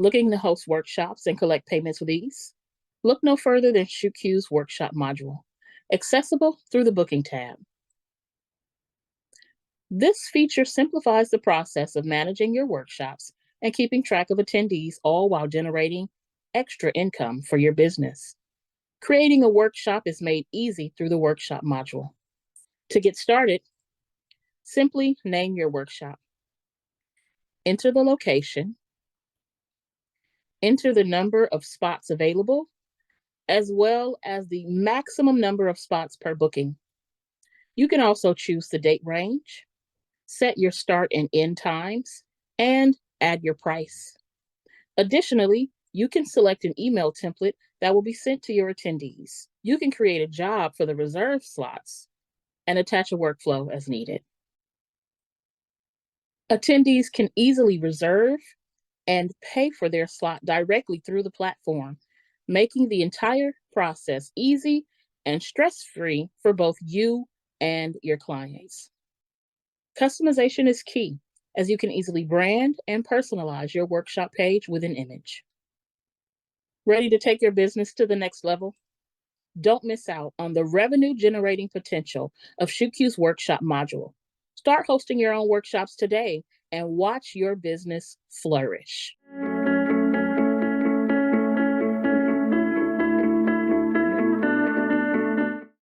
Looking to host workshops and collect payments with ease? Look no further than ShootQ's workshop module, accessible through the Booking tab. This feature simplifies the process of managing your workshops and keeping track of attendees, all while generating extra income for your business. Creating a workshop is made easy through the workshop module. To get started, simply name your workshop. Enter the location. Enter the number of spots available, as well as the maximum number of spots per booking. You can also choose the date range, set your start and end times, and add your price. Additionally, you can select an email template that will be sent to your attendees. You can create a job for the reserved slots and attach a workflow as needed. Attendees can easily reserve and pay for their slot directly through the platform, making the entire process easy and stress-free for both you and your clients. Customization is key, as you can easily brand and personalize your workshop page with an image. Ready to take your business to the next level? Don't miss out on the revenue-generating potential of ShootQ's workshop module. Start hosting your own workshops today and watch your business flourish.